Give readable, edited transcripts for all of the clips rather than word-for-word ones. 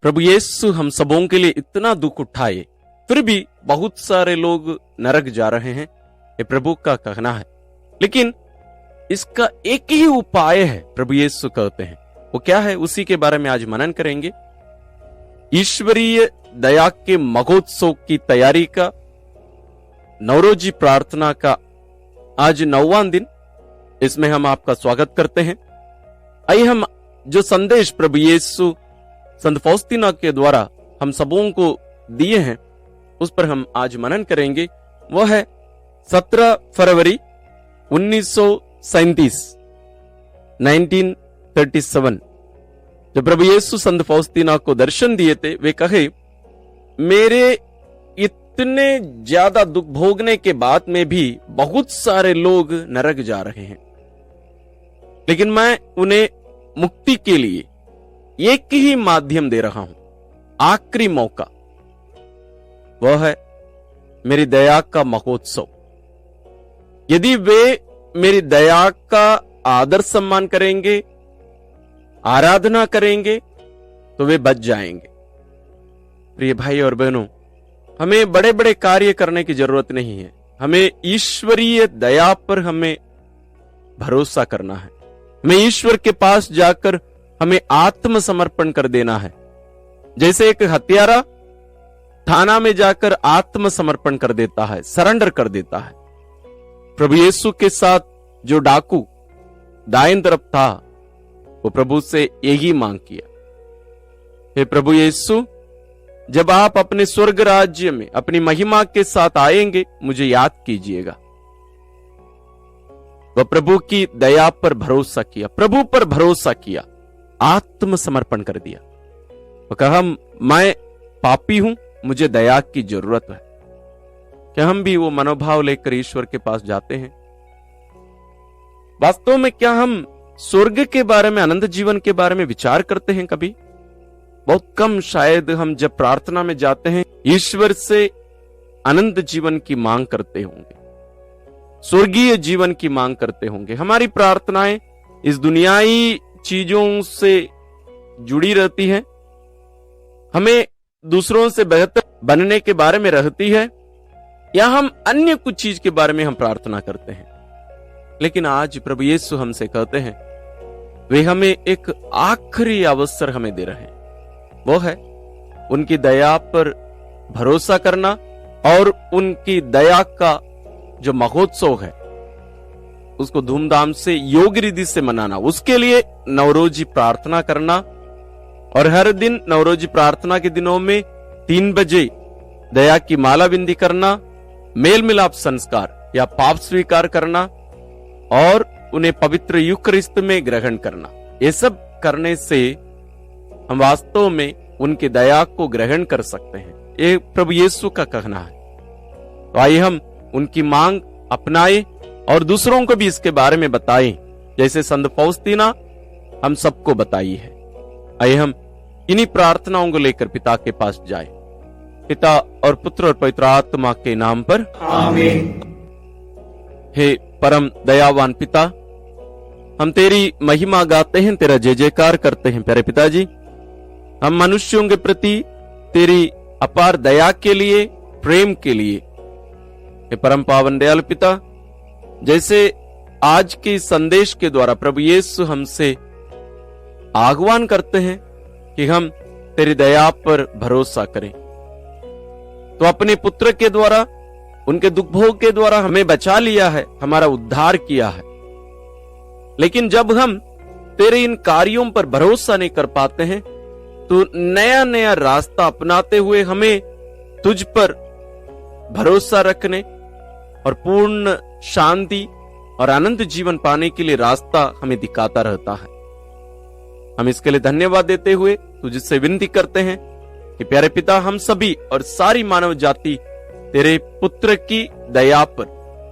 प्रभु यीशु हम सबों के लिए इतना दुख उठाए, फिर भी बहुत सारे लोग नरक जा रहे हैं, ये प्रभु का कहना है। लेकिन इसका एक ही उपाय है, प्रभु यीशु कहते हैं। वो क्या है, उसी के बारे में आज मनन करेंगे। ईश्वरीय दया के महोत्सव की तैयारी का नवरोजी प्रार्थना का आज 9वां दिन, इसमें हम आपका स्वागत करते हैं। आइए हम जो संदेश प्रभु यीशु संत फौस्तीना के द्वारा हम सबों को दिए हैं, उस पर हम आज मनन करेंगे। वह है 17 फरवरी 1937 जब प्रभु यीशु संत फौस्तीना को दर्शन दिए थे। वे कहे, मेरे इतने ज्यादा दुख भोगने के बाद में भी बहुत सारे लोग नरक जा रहे हैं, लेकिन मैं उन्हें मुक्ति के लिए एक ही माध्यम दे रहा हूं, आखिरी मौका। वह है मेरी दया का महोत्सव। यदि वे मेरी दया का आदर सम्मान करेंगे, आराधना करेंगे, तो वे बच जाएंगे। प्रिय भाई और बहनों, हमें बड़े बड़े कार्य करने की जरूरत नहीं है। हमें ईश्वरीय दया पर हमें भरोसा करना है। हमें ईश्वर के पास जाकर हमें आत्मसमर्पण कर देना है। जैसे एक हत्यारा थाना में जाकर आत्मसमर्पण कर देता है, सरेंडर कर देता है। प्रभु यीशु के साथ जो डाकू दाएं तरफ था, वो प्रभु से यही मांग किया, हे प्रभु यीशु, जब आप अपने स्वर्ग राज्य में अपनी महिमा के साथ आएंगे, मुझे याद कीजिएगा। वह प्रभु की दया पर भरोसा किया, प्रभु पर भरोसा किया, आत्मसमर्पण कर दिया। वो कहा, मैं पापी हूं, मुझे दया की जरूरत है। क्या हम भी वो मनोभाव लेकर ईश्वर के पास जाते हैं? वास्तव में क्या हम स्वर्ग के बारे में, अनंत जीवन के बारे में विचार करते हैं? कभी बहुत कम शायद हम जब प्रार्थना में जाते हैं, ईश्वर से अनंत जीवन की मांग करते होंगे, स्वर्गीय जीवन की मांग करते होंगे। हमारी प्रार्थनाएं इस दुनियाई चीजों से जुड़ी रहती है, हमें दूसरों से बेहतर बनने के बारे में रहती है, या हम अन्य कुछ चीज के बारे में हम प्रार्थना करते हैं। लेकिन आज प्रभु यीशु हमसे कहते हैं, वे हमें एक आखिरी अवसर हमें दे रहे हैं। वो है उनकी दया पर भरोसा करना और उनकी दया का जो महोत्सव है, उसको धूमधाम से योग्य रीति से मनाना। उसके लिए नवरोजी प्रार्थना करना, और हर दिन नवरोजी प्रार्थना के दिनों में 3 बजे दया की माला बिंदी करना, मेल मिलाप संस्कार या पाप स्वीकार करना, और उन्हें पवित्र यूकरिस्त में ग्रहण करना। ये सब करने से हम वास्तव में उनकी दया को ग्रहण कर सकते हैं। ये प्रभु यीशु का कहना है। तो आइए हम उनकी मांग अपनाएं और दूसरों को भी इसके बारे में बताएं, जैसे संत फौस्तीना हम सबको बताई है। आइए हम इन्हीं प्रार्थनाओं को लेकर पिता के पास जाएं। पिता और पुत्र और पवित्र आत्मा के नाम पर आमीन। हे परम दयावान पिता, हम तेरी महिमा गाते हैं, तेरा जय जयकार करते हैं। प्यारे पिताजी, हम मनुष्यों के प्रति तेरी अपार दया के लिए, प्रेम के लिए, हे परम पावन दयालु पिता, जैसे आज के संदेश के द्वारा प्रभु यीशु हमसे आह्वान करते हैं कि हम तेरी दया पर भरोसा करें, तो अपने पुत्र के द्वारा, उनके दुख भोग के द्वारा हमें बचा लिया है, हमारा उद्धार किया है। लेकिन जब हम तेरे इन कार्यों पर भरोसा नहीं कर पाते हैं, तो नया नया रास्ता अपनाते हुए हमें तुझ पर भरोसा रखने और पूर्ण शांति और अनंत जीवन पाने के लिए रास्ता हमें दिखाता रहता है। हम इसके लिए धन्यवाद देते हुए तुझसे विनती करते हैं कि प्यारे पिता, हम सभी और सारी मानव जाति तेरे पुत्र की दया पर,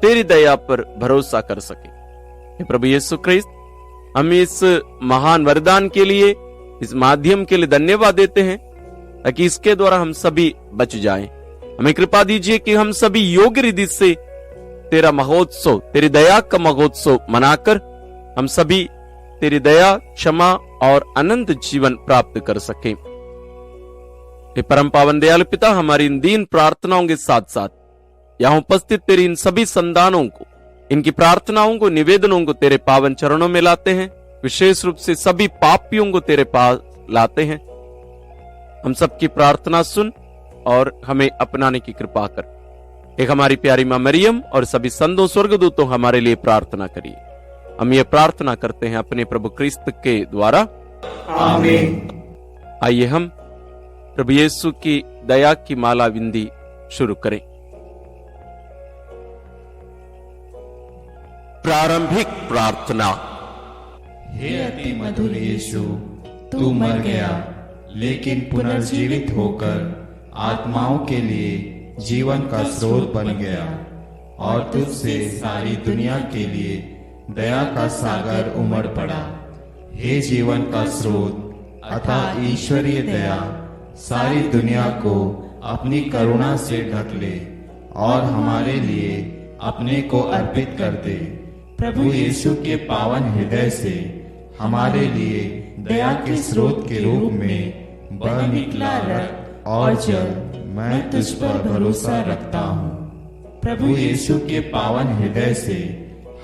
तेरी दया पर भरोसा कर सके। प्रभु यीशु ख्रिस्त, हम इस महान वरदान के लिए, इस माध्यम के लिए धन्यवाद देते हैं, ताकि इसके द्वारा हम सभी बच जाएं। हमें कृपा दीजिए कि हम सभी योग्य रीति से तेरा महोत्सव, तेरी दया का महोत्सव मनाकर हम सभी तेरी दया, क्षमा और अनंत जीवन प्राप्त कर सकें। हे परम पावन दयालु पिता, हमारी इन दीन प्रार्थनाओं के साथ साथ यहाँ उपस्थित तेरी इन सभी संतानों को, इनकी प्रार्थनाओं को, निवेदनों को तेरे पावन चरणों में लाते हैं। विशेष रूप से सभी पापियों को तेरे पास लाते हैं। हम सबकी प्रार्थना सुन और हमें अपनाने की कृपा कर। एक हमारी प्यारी मां मरियम और सभी संतों स्वर्गदूतों हमारे लिए प्रार्थना करिए। हम ये प्रार्थना करते हैं अपने प्रभु क्रिस्त के द्वारा, आमीन। आइए हम प्रभु यीशु की दया की माला विंदी शुरू करें। प्रारंभिक प्रार्थना। हे अति मधुर यीशु, तू मर गया लेकिन पुनर्जीवित होकर आत्माओं के लिए जीवन का स्रोत बन गया और तुझसे सारी दुनिया के लिए दया का सागर उमड़ पड़ा। हे जीवन का स्रोत अतः ईश्वरीय दया सारी दुनिया को अपनी करुणा से ढक ले और हमारे लिए अपने को अर्पित कर दे। प्रभु यीशु के पावन हृदय से हमारे लिए दया के स्रोत के रूप में बह निकला रक्त और जल मैं तुझ पर भरोसा रखता हूँ। प्रभु यीशु के पावन हृदय से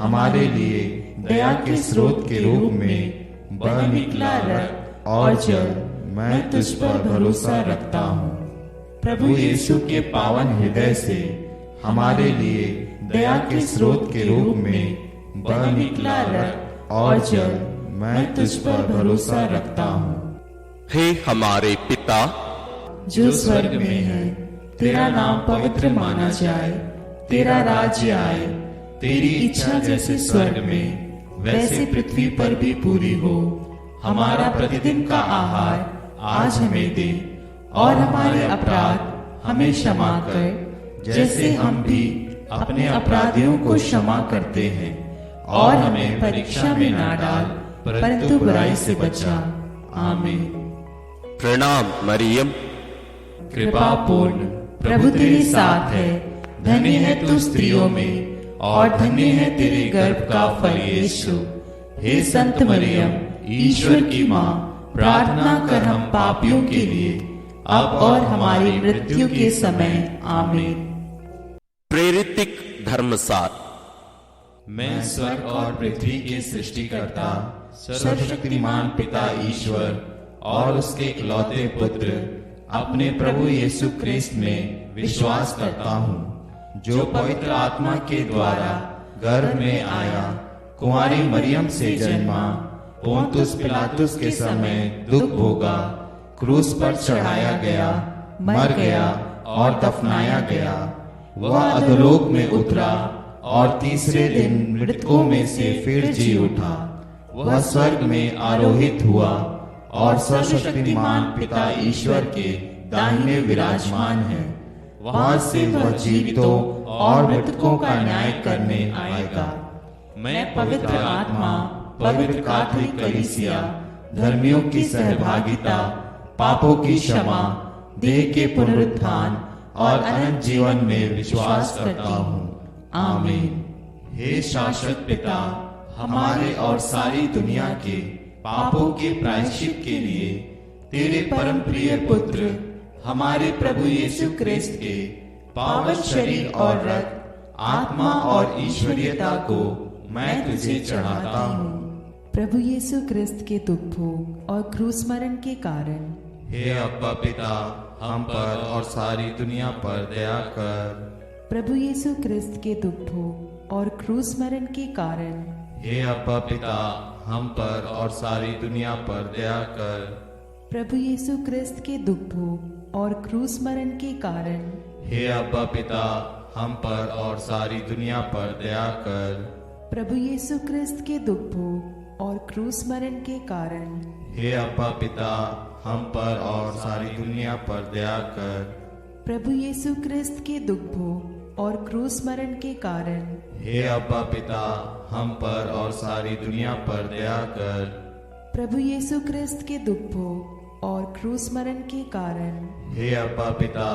हमारे लिए दया के स्रोत के रूप में बह निकला रक्त और जल मैं तुझ पर भरोसा रखता हूँ। प्रभु यीशु के पावन हृदय से हमारे लिए दया के स्रोत के रूप में बह निकला रक्त और जल मैं तुझ पर भरोसा रखता हूँ। हे हमारे पिता जो स्वर्ग में है, तेरा नाम पवित्र माना जाए, तेरा राज्य आए, तेरी इच्छा जैसे स्वर्ग में वैसे पृथ्वी पर भी पूरी हो। हमारा प्रतिदिन का आहार आज हमें दे और हमारे अपराध हमें क्षमा कर, जैसे हम भी अपने अपराधियों को क्षमा करते हैं, और हमें परीक्षा में ना डाल परंतु बुराई से बचा। आमीन। प्रणाम मरियम, कृपा पूर्ण प्रभु तेरे साथ है, धन्य है तू स्त्रियों में और धन्य है तेरे गर्भ का फल यीशु। हे संत मरियम, ईश्वर की माँ, प्रार्थना कर हम पापियों के लिए अब और हमारी मृत्यु के समय। आमीन। प्रेरितिक धर्मसार। मैं स्वर्ग और पृथ्वी के सृष्टिकर्ता सर्वशक्तिमान पिता ईश्वर और उसके इकलौते पुत्र अपने प्रभु यीशु क्रिस्त में विश्वास करता हूँ, जो पवित्र आत्मा के द्वारा गर्भ में आया, कुंवारी मरियम से जन्मा, पोंतुस पिलातुस के समय दुख भोगा, क्रूस पर चढ़ाया गया, मर गया और दफनाया गया। वह अधोलोक में उतरा और तीसरे दिन मृतकों में से फिर जी उठा। वह स्वर्ग में आरोहित हुआ और सर्वशक्तिमान पिता ईश्वर के दाहिने विराजमान है। वहां से वह जीवितों और मृतकों का न्याय करने आएगा। मैं पवित्र आत्मा, पवित्र कैथोलिक कलीसिया, धर्मियों की सहभागिता, पापों की क्षमा, देह के पुनरुत्थान और अनंत जीवन में विश्वास करता हूँ। आमीन। हे शाश्वत पिता, हमारे और सारी दुनिया के पापों के प्रायश्चित के लिए तेरे परम प्रिय पुत्र हमारे प्रभु यीशु क्रिस्त के पावन शरीर और रक्त, आत्मा और ईश्वरीयता को मैं तुझे चढ़ाता हूँ। प्रभु यीशु क्रिस्त के दुख भोग और क्रूस मरण के कारण हे अब्बा पिता, हम पर और सारी दुनिया पर दया कर। प्रभु यीशु क्रिस्त के दुख भोग और क्रूस मरण के कारण हे अब्बा पिता, हम पर और सारी दुनिया पर दया कर। प्रभु यीशु क्रिस्त के दुख भोग और क्रूस मरण के कारण हे अब्बा पिता, हम पर और सारी दुनिया पर दया कर। प्रभु यीशु क्रिस्त के दुख भोग और क्रूस मरण के कारण हे अब्बा पिता, हम पर और सारी दुनिया पर दया कर। प्रभु यीशु क्रिस्त के दुख भोग और क्रूस मरण के कारण हे अब्बा पिता, हम पर और सारी दुनिया पर दया कर। प्रभु यीशु क्रिस्त के दुख भोग और क्रूस मरण के कारण हे अब्बा पिता,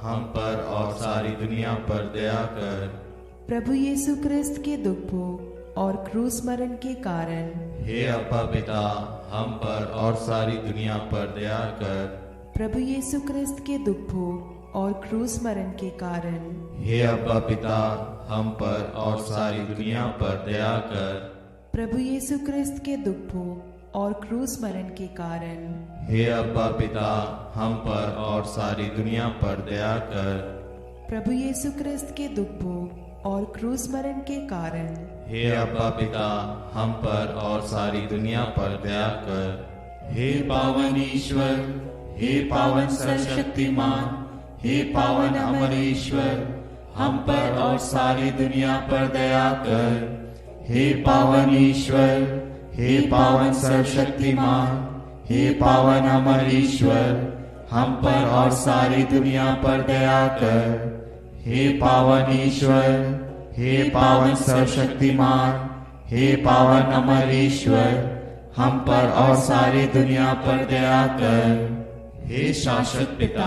हम पर और सारी दुनिया पर दया कर। प्रभु यीशु क्रिस्त के दुख भोग और क्रूस मरण के कारण हे अब्बा पिता, हम पर और सारी दुनिया पर दया कर। प्रभु यीशु क्रिस्त के दुख भोग और क्रूस मरण के कारण हे अब्बा पिता, हम पर और सारी दुनिया पर दया कर। प्रभु यीशु क्रिस्त के दुख भोग और क्रूस मरण के कारण हे अब्बा पिता, हम पर और सारी दुनिया पर दया कर। प्रभु यीशु क्रिस्त के दुख भोग और क्रूस मरण के कारण हे अब्बा पिता, हम पर और सारी दुनिया पर दया कर। हे पावन ईश्वर, हे पावन सर्वशक्तिमान, हे पावन अमर ईश्वर, हम पर और सारी दुनिया पर दया कर। हे पावन ईश्वर, हे पावन सर्वशक्तिमान, हे पावन अमर ईश्वर, हम पर और सारी दुनिया पर दया कर। हे पावन ईश्वर, हे पावन सर्वशक्तिमान, हे पावन अमर ईश्वर, हम पर और सारी दुनिया पर दया कर। हे शाश्वत पिता,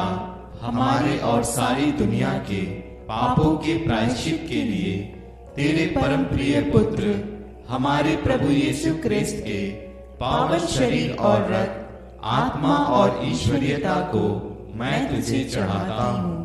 हमारे और सारी दुनिया के पापों के प्रायश्चित के लिए तेरे परम प्रिय पुत्र हमारे प्रभु यीशु क्रिस्त के पावन शरीर और रक्त, आत्मा और ईश्वरीयता को मैं तुझे चढ़ाता हूँ।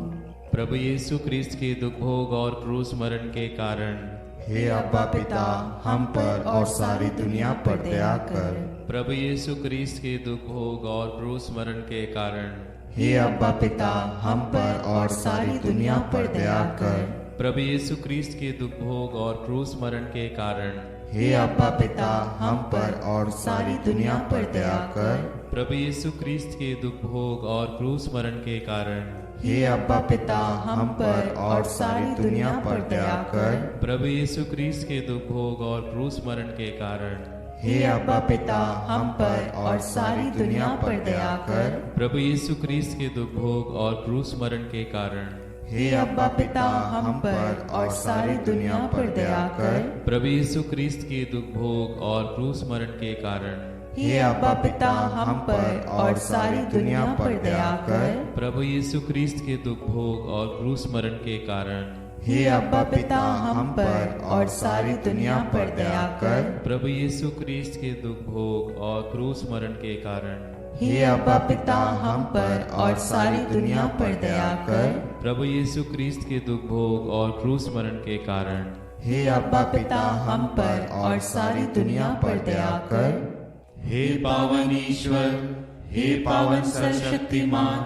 प्रभु यीशु क्रिस्त के दुख भोग और क्रूस मरण के कारण हे अब्बा पिता, हम पर और सारी दुनिया पर दया कर। प्रभु यीशु क्रिस्त के दुख भोग और क्रूस मरण के कारण हे अब्बा पिता, हम पर और सारी दुनिया पर दया कर। प्रभु यीशु क्रिस्त के दुख भोग और क्रूस मरण के कारण हे अब्बा पिता, हम पर और सारी दुनिया पर दया कर। प्रभु यीशु क्रिस्त के दुख भोग और क्रूस मरण के कारण हे अब्बा पिता, हम पर और सारी दुनिया पर दया कर। प्रभु यीशु क्रिस्त के दुख भोग और क्रूस मरण के कारण हे अब्बा पिता, हम पर और सारी दुनिया पर दया कर। प्रभु यीशु क्रिस्त के दुख भोग और क्रूस मरण के कारण हे अब्बा पिता, हम पर और सारी दुनिया पर दया कर। प्रभु यीशु क्रिस्त के दुख भोग और क्रूस मरण के कारण हे अब्बा पिता, हम पर और सारी दुनिया पर दया कर। प्रभु यीशु क्रिस्त के दुख भोग और क्रूस मरण के कारण हे अब्बा पिता, हम पर और सारी दुनिया पर दया कर। प्रभु यीशु क्रिस्त के दुख भोग और क्रूस मरण के कारण हे अब्बा पिता, हम पर और सारी दुनिया पर दया कर। प्रभु यीशु क्रिस्त के दुख भोग और क्रूस मरण के कारण हे अब्बा पिता, हम पर और सारी दुनिया पर दया कर। हे पावन ईश्वर, हे पावन सर्वशक्तिमान,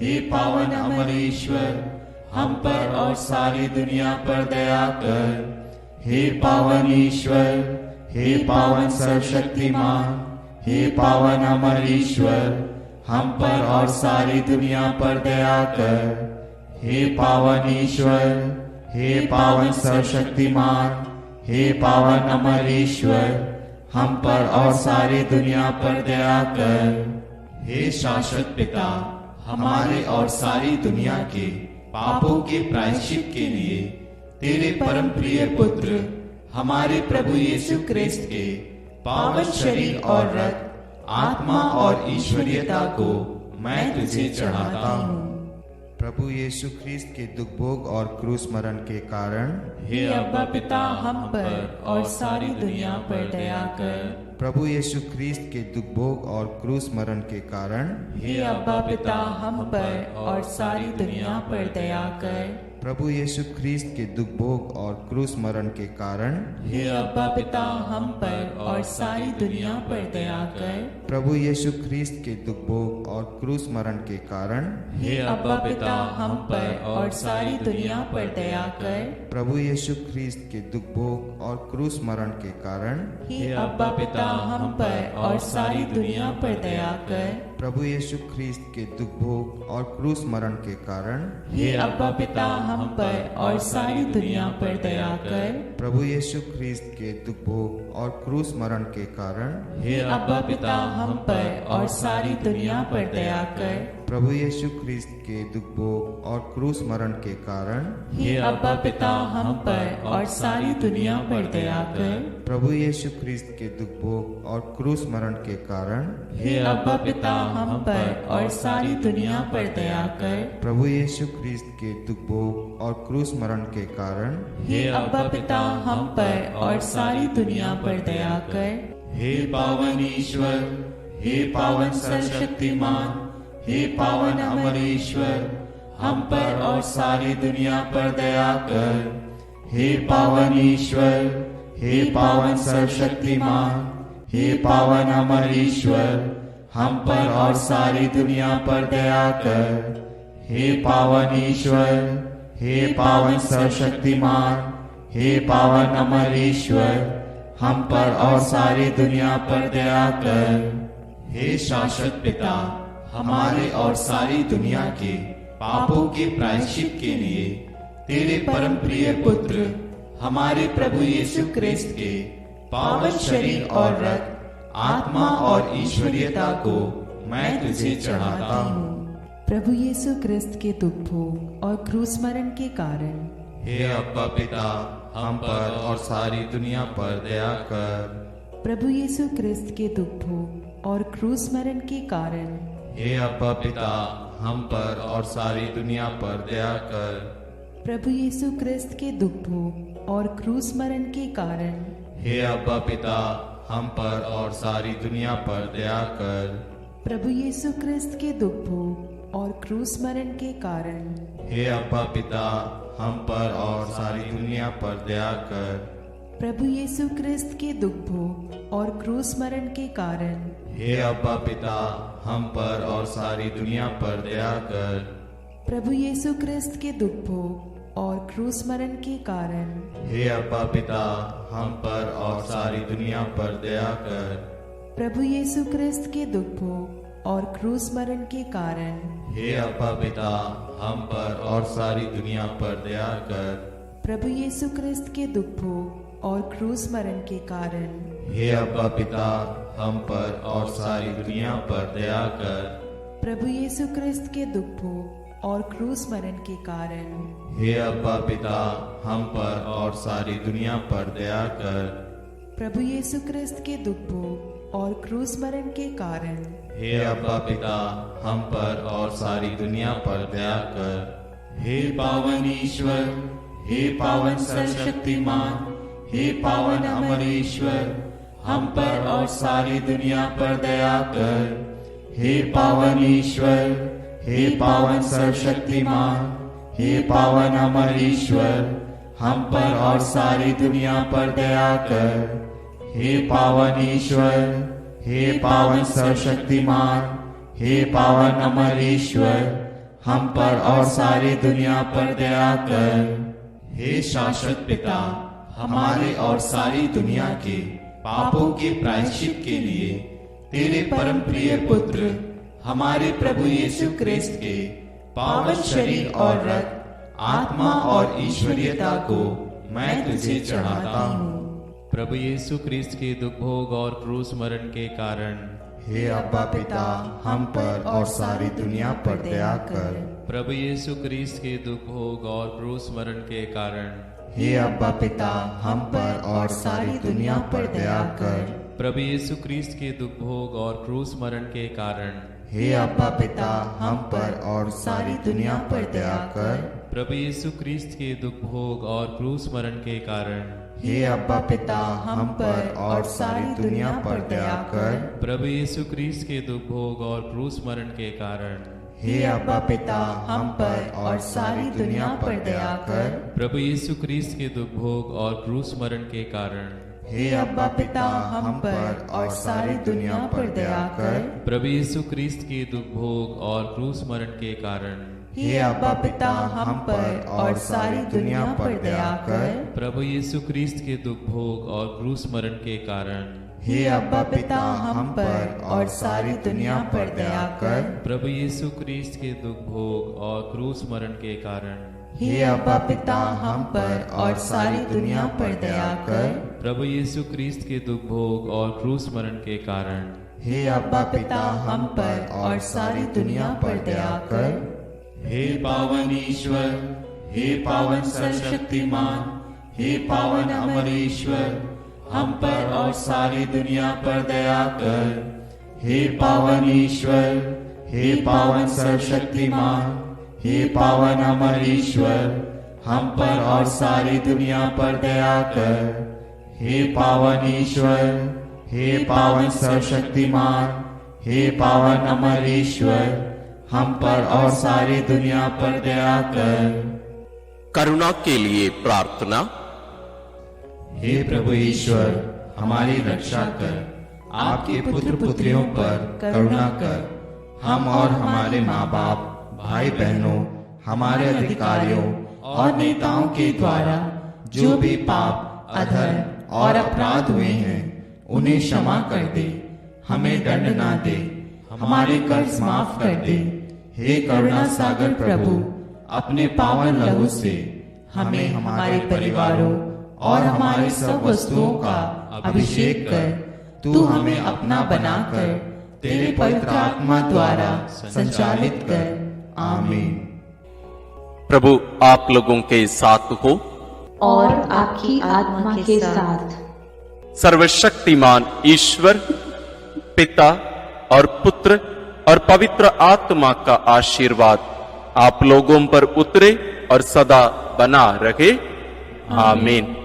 हे पावन अमर ईश्वर, हम पर और सारी दुनिया पर दया कर। हे पावन ईश्वर, हे पावन सर्वशक्तिमान, हे पावन अमर ईश्वर, हम पर और सारी दुनिया पर दया कर। हे पावन ईश्वर, हे पावन सर्वशक्तिमान, हे पावन अमर ईश्वर, हम पर और सारी दुनिया पर दया कर। हे शाश्वत पिता, हमारे और सारी दुनिया के पापों के प्रायश्चित के लिए तेरे परम प्रिय पुत्र हमारे प्रभु यीशु क्रिस्त के पावन शरीर और रक्त, आत्मा और ईश्वरीयता को मैं तुझे चढ़ाता हूँ। प्रभु यीशु ख्रीस्त के दुख भोग और क्रूस मरण के कारण हे अब्बा पिता, हम पर और सारी दुनिया पर दया कर। प्रभु यीशु ख्रीस्त के दुख भोग और क्रूस मरण के कारण हे अब्बा पिता, हम पर और सारी दुनिया पर दया कर। प्रभु यीशु ख्रीस्त के दुख भोग और क्रूस मरण के कारण हे अब्बा पिता, हम पर और सारी दुनिया पर दया कर। प्रभु यीशु ख्रीस्त के दुख भोग और क्रूस मरण के कारण हे अब्बा पिता, हम पर और सारी दुनिया पर दया कर। प्रभु यीशु ख्रीस्त के दुख भोग और क्रूस मरण के कारण हे अब्बा पिता, हम पर और सारी दुनिया पर दया कर। प्रभु यीशु ख्रीस्त के दुख भोग और क्रूस मरण के कारण हे अब्बा पिता, हम पर और सारी दुनिया पर दया कर। प्रभु यीशु ख्रीस्त के दुख भोग और क्रूस मरण के कारण हे अब्बा पिता, हम पर और सारी दुनिया पर दया कर। प्रभु यीशु ख्रीस्त के दुख भोग और क्रूस मरण के कारण हे अब्बा पिता, हम पर और सारी दुनिया पर दया कर। प्रभु यीशु ख्रीस्त के दुख भोग और क्रूस मरण के कारण हे अब्बा पिता, हम पर और सारी दुनिया पर दया कर। प्रभु यीशु ख्रीस्त के दुख भोग और क्रूस मरण के कारण हे अब्बा पिता, हम पर और सारी दुनिया पर दया कर। हे पावन ईश्वर, हे पावन सर्वशक्तिमान, हे पावन अमर ईश्वर, हम पर और सारी दुनिया पर दया कर। हे पावन ईश्वर, हे पावन सर्वशक्तिमान, हे पावन अमर ईश्वर, हम पर और सारी दुनिया पर दया कर। हे पावन ईश्वर, हे पावन सर्वशक्तिमान, हे पावन अमर ईश्वर, हम पर और सारी दुनिया पर दया कर। हे शाश्वत पिता, हमारे और सारी दुनिया के पापों के प्रायश्चित के लिए तेरे परम प्रिय पुत्र हमारे प्रभु यीशु क्रिस्त के पावन शरीर और रक्त, आत्मा और ईश्वरीयता को मैं तुझे चढ़ाता हूँ। प्रभु यीशु क्रिस्त के दुख भोग और क्रूस मरण के कारण हे अब्बा पिता, हम पर और सारी दुनिया पर दया कर। प्रभु यीशु क्रिस्त के दुख भोग और क्रूस मरण के कारण हे अब्बा पिता, हम पर और सारी दुनिया पर दया कर। प्रभु यीशु क्रिस्त के दुख भोग और क्रूस मरण के कारण हे अब्बा पिता, हम पर और सारी दुनिया पर दया कर। प्रभु यीशु क्रिस्त के दुख भोग और क्रूस मरण के कारण हे अब्बा पिता, हम पर और सारी दुनिया पर दया कर। प्रभु यीशु क्रिस्त के दुख भोग और क्रूस मरण के कारण हे अब्बा पिता, हम पर और सारी दुनिया पर दया कर। प्रभु यीशु क्रिस्त के दुख भोग और क्रूस मरण के कारण हे अब्बा पिता, हम पर और सारी दुनिया पर दया कर। प्रभु यीशु क्रिस्त के दुख भोग और क्रूस मरण के कारण हे अब्बा पिता, हम पर और सारी दुनिया पर दया कर। प्रभु यीशु क्रिस्त के दुख भोग और क्रूस मरण के कारण हे अब्बा पिता, हम पर और सारी दुनिया पर दया कर। प्रभु यीशु क्रिस्त के दुख भोग और क्रूस मरण के कारण हे अब्बा पिता, हम पर और सारी दुनिया पर दया कर। प्रभु यीशु क्रिस्त के दुख भोग और क्रूस मरण के कारण हे अब्बा पिता, हम पर और सारी दुनिया पर दया कर। हे पावन ईश्वर, हे पावन सर्वशक्तिमान, हे पावन अमर ईश्वर, हम पर और सारी दुनिया पर दया कर। हे पावन ईश्वर, हे पावन सर्वशक्तिमान, हे पावन अमर ईश्वर, हम पर और सारी दुनिया पर दया कर। हे पावन ईश्वर, हे पावन सर्वशक्तिमान, हे पावन अमर ईश्वर, हम पर और सारी दुनिया पर दया कर। हे शाश्वत पिता, हमारे और सारी दुनिया के पापों के प्रायश्चित के लिए तेरे परम प्रिय पुत्र हमारे प्रभु यीशु क्रिस्त के पावन शरीर और रक्त, आत्मा और ईश्वरीयता को मैं तुझे चढ़ाता हूँ। प्रभु यीशु क्रिस्त के दुख भोग और क्रूस मरण के कारण हे अब्बा पिता, हम पर और सारी दुनिया पर दया कर। प्रभु यीशु क्रिस्त के दुख भोग और क्रूस मरण के कारण हे अब्बा पिता, हम पर और सारी दुनिया पर दया कर। प्रभु यीशु क्रिस्त के दुख भोग और क्रूस मरण के कारण हे अब्बा पिता, हम पर और सारी दुनिया पर दया कर। प्रभु यीशु क्रिस्त के दुख भोग और क्रूस मरण के कारण हे अब्बा पिता, हम पर और सारी दुनिया पर दया कर। प्रभु यीशु क्रिस्त के दुख भोग और क्रूस मरण के कारण हे अब्बा पिता, हम पर और सारी दुनिया पर दया कर। प्रभु यीशु क्रिस्त के दुख भोग और क्रूस मरण के कारण हे अब्बा पिता, हम पर और सारी दुनिया पर दया कर। प्रभु यीशु क्रिस्त के दुख भोग और क्रूस मरण के कारण हे अब्बा पिता, हम पर और सारी दुनिया पर दया कर। प्रभु यीशु क्रिस्त के दुख भोग और क्रूस मरण के कारण हे अब्बा पिता, हम पर और सारी दुनिया पर दया कर। प्रभु यीशु क्रिस्त के दुख भोग और क्रूस मरण के कारण हे अब्बा पिता, हम पर और सारी दुनिया पर दया कर। प्रभु यीशु क्रिस्त के दुख भोग और क्रूस मरण के कारण हे अब्बा पिता, हम पर और सारी दुनिया पर दया कर। हे पावन ईश्वर, हे पावन सर्वशक्तिमान, हे पावन अमर ईश्वर, हम पर और सारी दुनिया पर दया कर। हे पावन ईश्वर, हे पावन सर्वशक्तिमान, हे पावन अमर ईश्वर, हम पर और सारी दुनिया पर दया कर। हे पावन ईश्वर, हे पावन सर्वशक्तिमान, हे पावन अमर ईश्वर, हम पर और सारी दुनिया पर दया कर। करुणा के लिए प्रार्थना। हे प्रभु ईश्वर, हमारी रक्षा कर। आपके पुत्र पुत्रियों पर करुणा कर। हम और हमारे माँ बाप, भाई बहनों, हमारे अधिकारियों और नेताओं के द्वारा जो भी पाप, अधर्म और अपराध हुए हैं, उन्हें क्षमा कर दे। हमें दंड ना दे, हमारे कर्ज माफ कर दे। हे करुणा सागर प्रभु, अपने पावन लहू से हमें, हमारे परिवारों और हमारी सब वस्तुओं का अभिषेक कर। तू हमें अपना बनाकर तेरे पवित्र आत्मा द्वारा संचालित कर। आमीन। प्रभु आप लोगों के साथ हो और आपकी आत्मा के साथ। सर्वशक्तिमान ईश्वर पिता और पुत्र और पवित्र आत्मा का आशीर्वाद आप लोगों पर उतरे और सदा बना रहे। आमीन।